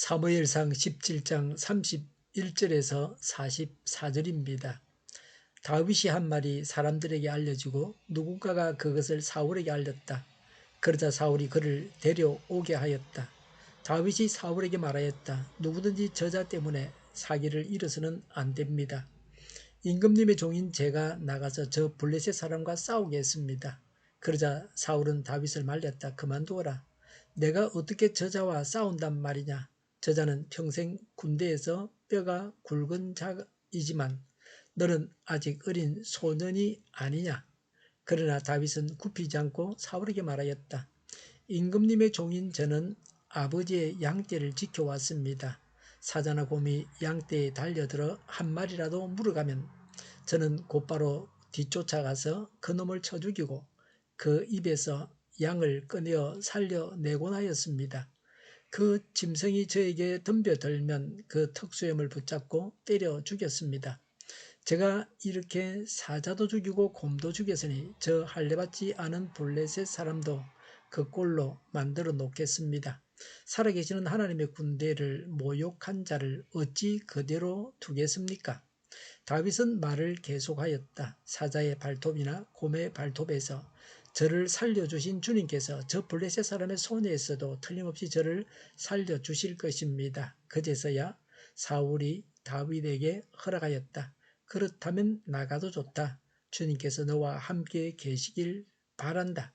사무엘상 17장 31절에서 44절입니다. 다윗이 한 말이 사람들에게 알려지고 누군가가 그것을 사울에게 알렸다. 그러자 사울이 그를 데려오게 하였다. 다윗이 사울에게 말하였다. 누구든지 저자 때문에 사기를 잃어서는 안 됩니다. 임금님의 종인 제가 나가서 저 블레셋 사람과 싸우겠습니다. 그러자 사울은 다윗을 말렸다. 그만두어라. 내가 어떻게 저자와 싸운단 말이냐. 저자는 평생 군대에서 뼈가 굵은 자이지만 너는 아직 어린 소년이 아니냐. 그러나 다윗은 굽히지 않고 사울에게 말하였다. 임금님의 종인 저는 아버지의 양떼를 지켜왔습니다. 사자나 곰이 양떼에 달려들어 한 마리라도 물어가면 저는 곧바로 뒤쫓아가서 그놈을 쳐 죽이고 그 입에서 양을 꺼내어 살려내곤 하였습니다. 그 짐승이 저에게 덤벼들면 그 턱수염을 붙잡고 때려 죽였습니다. 제가 이렇게 사자도 죽이고 곰도 죽였으니 저 할례받지 않은 블레셋 사람도 그 꼴로 만들어 놓겠습니다. 살아계시는 하나님의 군대를 모욕한 자를 어찌 그대로 두겠습니까? 다윗은 말을 계속하였다. 사자의 발톱이나 곰의 발톱에서 저를 살려주신 주님께서 저 블레셋 사람의 손에서도 틀림없이 저를 살려주실 것입니다. 그제서야 사울이 다윗에게 허락하였다. 그렇다면 나가도 좋다. 주님께서 너와 함께 계시길 바란다.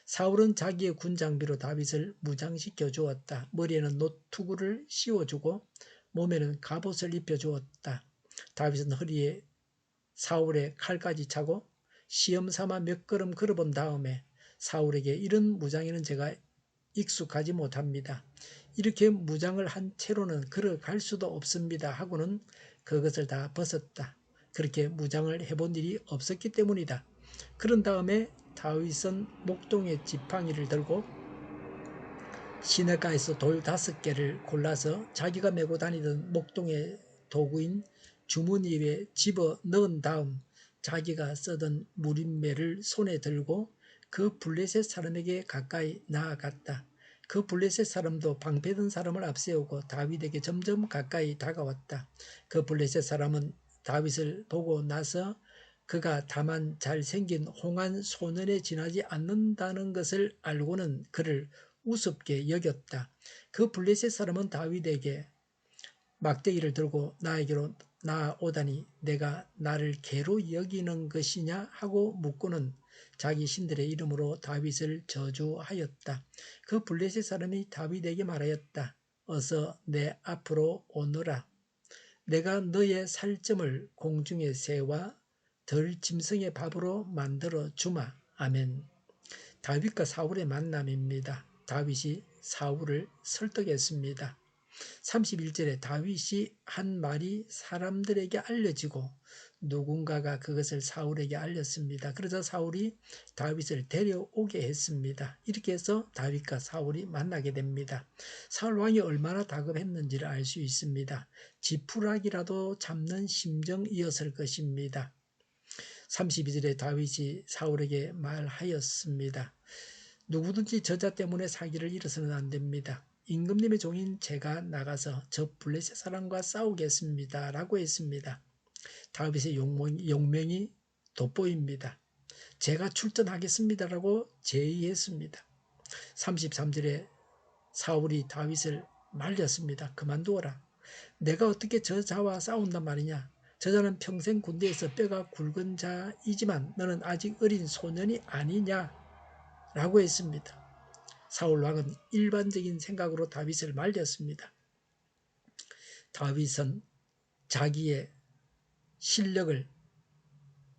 사울은 자기의 군장비로 다윗을 무장시켜 주었다. 머리에는 노투구를 씌워주고 몸에는 갑옷을 입혀주었다. 다윗은 허리에 사울의 칼까지 차고 시험삼아 몇 걸음 걸어본 다음에 사울에게 이런 무장에는 제가 익숙하지 못합니다. 이렇게 무장을 한 채로는 걸어갈 수도 없습니다. 하고는 그것을 다 벗었다. 그렇게 무장을 해본 일이 없었기 때문이다. 그런 다음에 다윗은 목동의 지팡이를 들고 시냇가에서 돌 5개를 골라서 자기가 메고 다니던 목동의 도구인 주머니에 집어 넣은 다음 자기가 쓰던 무림매를 손에 들고 그 블레셋 사람에게 가까이 나아갔다. 그 블레셋 사람도 방패든 사람을 앞세우고 다윗에게 점점 가까이 다가왔다. 그 블레셋 사람은 다윗을 보고 나서 그가 다만 잘생긴 홍한 소년에 지나지 않는다는 것을 알고는 그를 우습게 여겼다. 그 블레셋 사람은 다윗에게 막대기를 들고 나에게로 나아오다니 내가 나를 개로 여기는 것이냐 하고 묻고는 자기 신들의 이름으로 다윗을 저주하였다. 그 블레셋 사람이 다윗에게 말하였다. 어서 내 앞으로 오너라. 내가 너의 살점을 공중의 새와 들짐승의 밥으로 만들어 주마. 아멘. 다윗과 사울의 만남입니다. 다윗이 사울을 설득했습니다. 31절에 다윗이 한 말이 사람들에게 알려지고 누군가가 그것을 사울에게 알렸습니다. 그러자 사울이 다윗을 데려오게 했습니다. 이렇게 해서 다윗과 사울이 만나게 됩니다. 사울 왕이 얼마나 다급했는지를 알 수 있습니다. 지푸라기라도 잡는 심정이었을 것입니다. 32절에 다윗이 사울에게 말하였습니다. 누구든지 저자 때문에 사기를 잃어서는 안 됩니다. 임금님의 종인 제가 나가서 저 블레셋 사람과 싸우겠습니다. 라고 했습니다. 다윗의 용명이 돋보입니다. 제가 출전하겠습니다. 라고 제의했습니다. 33절에 사울이 다윗을 말렸습니다. 그만두어라. 내가 어떻게 저자와 싸운단 말이냐. 저자는 평생 군대에서 뼈가 굵은 자이지만 너는 아직 어린 소년이 아니냐. 라고 했습니다. 사울 왕은 일반적인 생각으로 다윗을 말렸습니다. 다윗은 자기의 실력을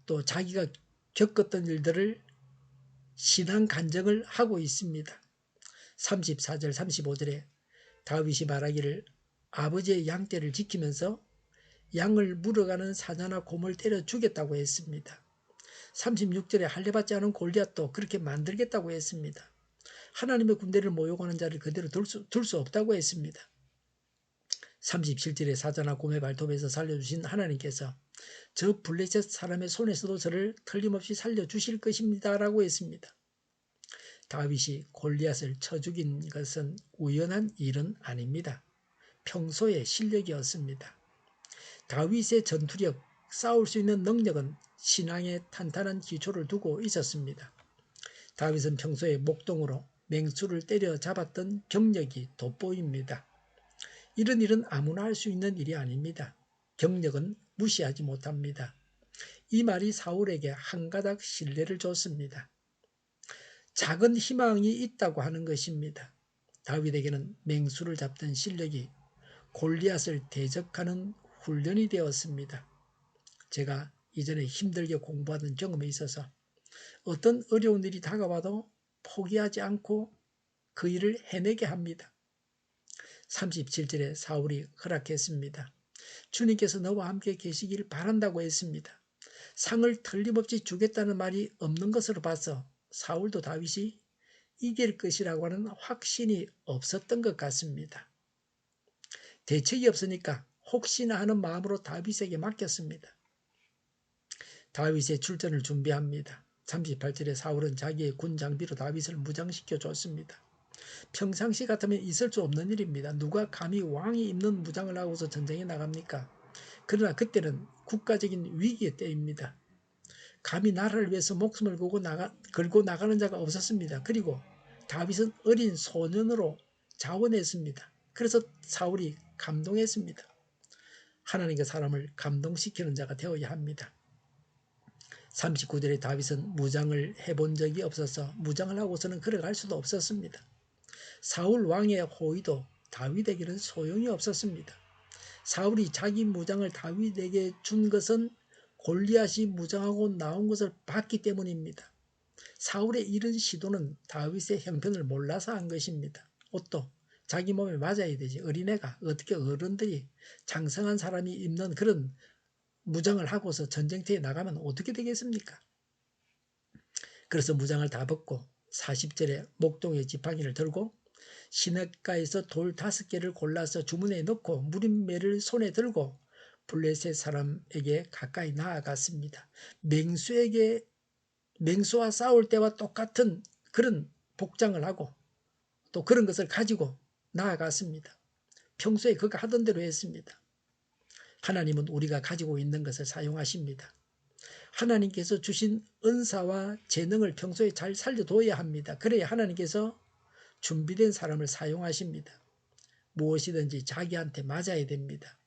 또 자기가 겪었던 일들을 신앙 간증을 하고 있습니다. 34절 35절에 다윗이 말하기를 아버지의 양떼를 지키면서 양을 물어가는 사자나 곰을 때려 죽였다고 했습니다. 36절에 할례받지 않은 골리앗도 그렇게 만들겠다고 했습니다. 하나님의 군대를 모욕하는 자를 그대로 둘 수 없다고 했습니다. 37절에 사자나 곰의 발톱에서 살려주신 하나님께서 저 블레셋 사람의 손에서도 저를 틀림없이 살려주실 것입니다. 라고 했습니다. 다윗이 골리앗을 쳐 죽인 것은 우연한 일은 아닙니다. 평소의 실력이었습니다. 다윗의 전투력, 싸울 수 있는 능력은 신앙의 탄탄한 기초를 두고 있었습니다. 다윗은 평소에 목동으로 맹수를 때려 잡았던 경력이 돋보입니다. 이런 일은 아무나 할 수 있는 일이 아닙니다. 경력은 무시하지 못합니다. 이 말이 사울에게 한 가닥 신뢰를 줬습니다. 작은 희망이 있다고 하는 것입니다. 다윗에게는 맹수를 잡던 실력이 골리앗을 대적하는 훈련이 되었습니다. 제가 이전에 힘들게 공부하던 경험이 있어서 어떤 어려운 일이 다가와도 포기하지 않고 그 일을 해내게 합니다. 37절에 사울이 허락했습니다. 주님께서 너와 함께 계시길 바란다고 했습니다. 상을 틀림없이 주겠다는 말이 없는 것으로 봐서 사울도 다윗이 이길 것이라고 하는 확신이 없었던 것 같습니다. 대책이 없으니까 혹시나 하는 마음으로 다윗에게 맡겼습니다. 다윗의 출전을 준비합니다. 38절에 사울은 자기의 군 장비로 다윗을 무장시켜 줬습니다. 평상시 같으면 있을 수 없는 일입니다. 누가 감히 왕이 입는 무장을 하고서 전쟁에 나갑니까? 그러나 그때는 국가적인 위기의 때입니다. 감히 나라를 위해서 목숨을 걸고 나가는 자가 없었습니다. 그리고 다윗은 어린 소년으로 자원했습니다. 그래서 사울이 감동했습니다. 하나님과 사람을 감동시키는 자가 되어야 합니다. 39절에 다윗은 무장을 해본 적이 없어서 무장을 하고서는 걸어갈 수도 없었습니다. 사울 왕의 호의도 다윗에게는 소용이 없었습니다. 사울이 자기 무장을 다윗에게 준 것은 골리앗이 무장하고 나온 것을 봤기 때문입니다. 사울의 이런 시도는 다윗의 형편을 몰라서 한 것입니다. 옷도 자기 몸에 맞아야 되지. 어린애가 어떻게 어른들이 장성한 사람이 입는 그런 무장을 하고서 전쟁터에 나가면 어떻게 되겠습니까? 그래서 무장을 다 벗고 40절에 목동의 지팡이를 들고 시냇가에서 돌 5개를 골라서 주머니에 넣고 무림매를 손에 들고 블레셋 사람에게 가까이 나아갔습니다. 맹수와 싸울 때와 똑같은 그런 복장을 하고 또 그런 것을 가지고 나아갔습니다. 평소에 그가 하던 대로 했습니다. 하나님은 우리가 가지고 있는 것을 사용하십니다. 하나님께서 주신 은사와 재능을 평소에 잘 살려둬야 합니다. 그래야 하나님께서 준비된 사람을 사용하십니다. 무엇이든지 자기한테 맞아야 됩니다.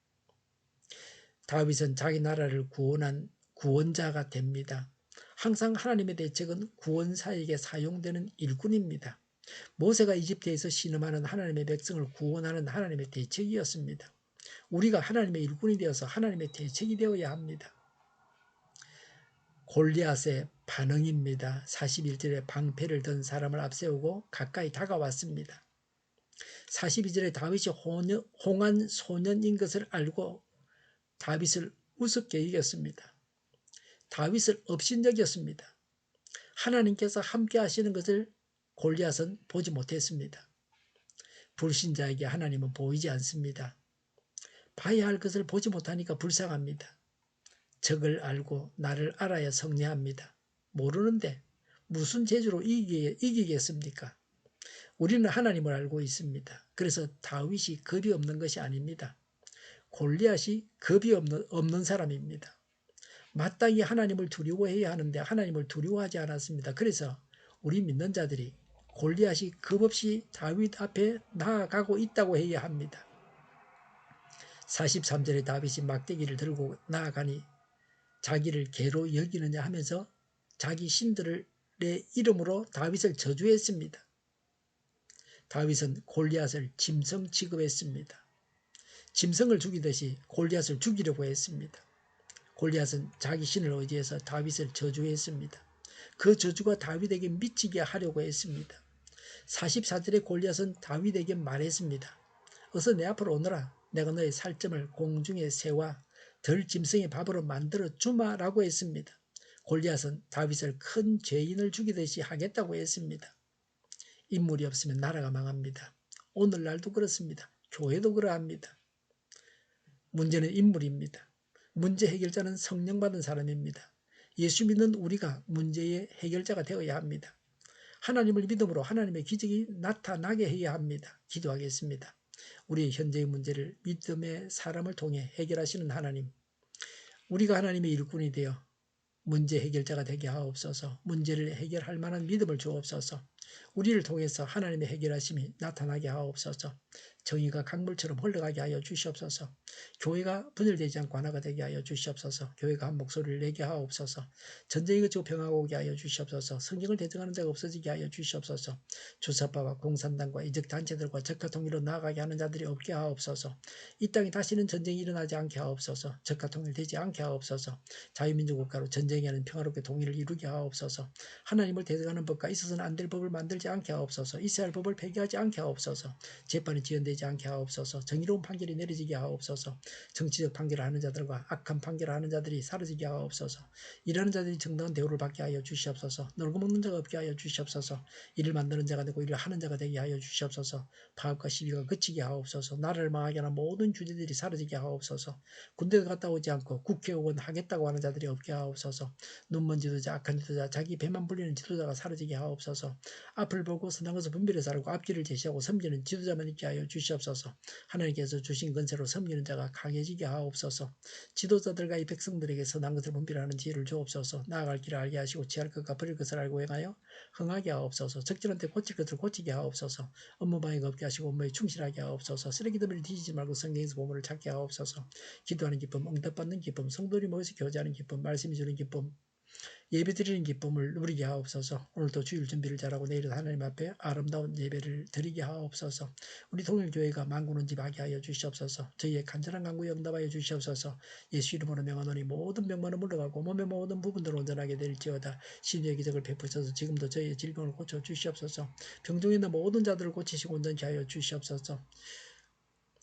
다윗은 자기 나라를 구원한 구원자가 됩니다. 항상 하나님의 대책은 구원사에게 사용되는 일꾼입니다. 모세가 이집트에서 신음하는 하나님의 백성을 구원하는 하나님의 대책이었습니다. 우리가 하나님의 일꾼이 되어서 하나님의 대책이 되어야 합니다. 골리앗의 반응입니다. 41절에 방패를 든 사람을 앞세우고 가까이 다가왔습니다. 42절에 다윗이 홍한 소년인 것을 알고 다윗을 우습게 이겼습니다. 다윗을 업신여겼습니다. 하나님께서 함께 하시는 것을 골리앗은 보지 못했습니다. 불신자에게 하나님은 보이지 않습니다. 봐야 할 것을 보지 못하니까 불쌍합니다. 적을 알고 나를 알아야 성례합니다. 모르는데 무슨 재주로 이기겠습니까? 우리는 하나님을 알고 있습니다. 그래서 다윗이 겁이 없는 것이 아닙니다. 골리앗이 겁이 없는 사람입니다. 마땅히 하나님을 두려워해야 하는데 하나님을 두려워하지 않았습니다. 그래서 우리 믿는 자들이 골리앗이 겁없이 다윗 앞에 나아가고 있다고 해야 합니다. 43절에 다윗이 막대기를 들고 나아가니 자기를 개로 여기느냐 하면서 자기 신들의 이름으로 다윗을 저주했습니다. 다윗은 골리앗을 짐승 취급했습니다. 짐승을 죽이듯이 골리앗을 죽이려고 했습니다. 골리앗은 자기 신을 의지해서 다윗을 저주했습니다. 그 저주가 다윗에게 미치게 하려고 했습니다. 44절에 골리앗은 다윗에게 말했습니다. 어서 내 앞으로 오너라. 내가 너의 살점을 공중의 새와 들짐승의 밥으로 만들어 주마라고 했습니다. 골리앗은 다윗을 큰 죄인을 죽이듯이 하겠다고 했습니다. 인물이 없으면 나라가 망합니다. 오늘날도 그렇습니다. 교회도 그러합니다. 문제는 인물입니다. 문제 해결자는 성령 받은 사람입니다. 예수 믿는 우리가 문제의 해결자가 되어야 합니다. 하나님을 믿음으로 하나님의 기적이 나타나게 해야 합니다. 기도하겠습니다. 우리의 현재의 문제를 믿음의 사람을 통해 해결하시는 하나님, 우리가 하나님의 일꾼이 되어 문제 해결자가 되게 하옵소서. 문제를 해결할 만한 믿음을 주옵소서. 우리를 통해서 하나님의 해결하심이 나타나게 하옵소서. 정의가 강물처럼 흘러가게 하여 주시옵소서. 교회가 분열되지 않고 하나가 되게 하여 주시옵소서. 교회가 한 목소리를 내게 하옵소서. 전쟁이 그치고 평화가 오게 하여 주시옵소서. 성경을 대적하는 자가 없어지게 하여 주시옵소서. 주사파와 공산당과 이적단체들과 적화통일로 나아가게 하는 자들이 없게 하옵소서. 이 땅에 다시는 전쟁이 일어나지 않게 하옵소서. 적화통일되지 않게 하옵소서. 자유민주 국가로 전쟁이 아닌 평화롭게 통일을 이루게 하옵소서. 하나님을 대적하는 법과 있어서는 안 될 법을 만들지 않게 하옵소서. 있어야 할 법을 폐기하지 않게 하옵소서. 재판이 지연되지 않게 하옵소서. 정의로운 판결이 내려지게 하옵소서. 정치적 판결을 하는 자들과 악한 판결을 하는 자들이 사라지게 하옵소서. 일하는 자들이 정당한 대우를 받게 하여 주시옵소서. 놀고 먹는 자가 없게 하여 주시옵소서. 일을 만드는 자가 되고 일을 하는 자가 되게 하여 주시옵소서. 파업과 시비가 그치게 하옵소서. 나라를 망하게 하는 모든 주제들이 사라지게 하옵소서. 군대가 갔다 오지 않고 국회의원 하겠다고 하는 자들이 없게 하옵소서. 눈먼 지도자, 악한 지도자, 자기 배만 불리는 지도자가 사라지게 하옵소서. 앞을 보고 선한 것을 분별해 살고 앞길을 제시하고 섬기는 지도자만 있게 하여 주시옵소서. 하나님께서 주신 건세로 섬기는 자가 강해지게 하옵소서. 지도자들과 이 백성들에게 선한 것을 분별하는 지혜를 주옵소서. 나아갈 길을 알게 하시고 취할 것과 버릴 것을 알고 행하여 흥하게 하옵소서. 적절한 때 고칠 것을 고치게 하옵소서. 업무 방해가 없게 하시고 업무에 충실하게 하옵소서. 쓰레기 더미를 뒤지지 말고 성경에서 보물을 찾게 하옵소서. 기도하는 기쁨, 응답받는 기쁨, 성도들이 모여서 교제하는 기쁨, 말씀이 주는 기쁨, 예배드리는 기쁨을 누리게 하옵소서. 오늘도 주일 준비를 잘하고 내일은 하나님 앞에 아름다운 예배를 드리게 하옵소서. 우리 통일교회가 만군은 집하게 하여 주시옵소서. 저희의 간절한 간구에 응답하여 주시옵소서. 예수 이름으로 명하노니 모든 병만은 물러가고 몸의 모든 부분들을 온전하게 될지어다. 신유의 기적을 베푸셔서 지금도 저희의 질병을 고쳐 주시옵소서. 병중에 있는 모든 자들을 고치시고 온전케 하여 주시옵소서.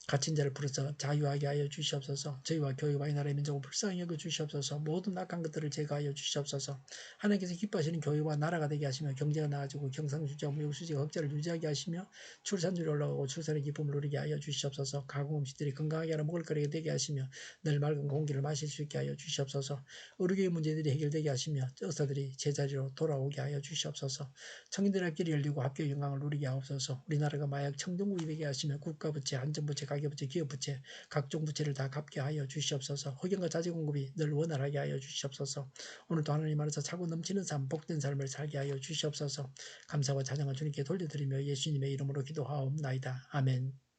갇힌 자를 풀어서 자유하게 하여 주시옵소서. 저희와 교회와 이 나라의 민족을 불쌍히 여겨 주시옵소서. 모든 악한 것들을 제거하여 주시옵소서. 하나님께서 기뻐하시는 교회와 나라가 되게 하시며 경제가 나아지고 경상수지와 무역수지가 흑자를 유지하게 하시며 출산율이 올라가고 출산의 기쁨을 누리게 하여 주시옵소서. 가공음식들이 건강하게 하는 먹을거리가 되게 하시며 늘 맑은 공기를 마실 수 있게 하여 주시옵소서. 의료의 문제들이 해결되게 하시며 의사들이 제자리로 돌아오게 하여 주시옵소서. 청인들의 길이 열리고 합격 영광을 누리게 하옵소서. 우리나라가 마약 청정국이 되게 하시며 국가부채, 안전부채, 가계부채, 기업부채, 각종 부채를 다 갚게 하여 주시옵소서. 허경과 자재 공급이 늘 원활하게 하여 주시옵소서. 오늘도 하나님 안에서 차고 넘치는 삶, 복된 삶을 살게 하여 주시옵소서. 감사와 찬양을 주님께 돌려드리며 예수님의 이름으로 기도하옵나이다. 아멘.